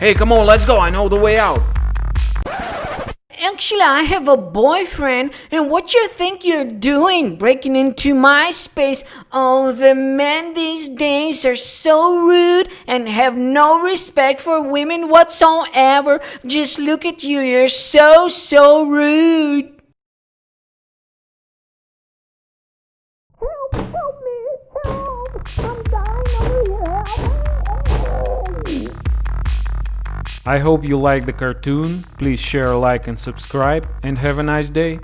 Hey, come on, let's go. I know the way out. Actually, I have a boyfriend, and what you think you're doing? Breaking into my space? Oh, the men these days are so rude and have no respect for women whatsoever. Just look at you, you're so rude. Help me, help! I'm dying over here, help me! I hope you like the cartoon. Please share, like, and subscribe, and have a nice day.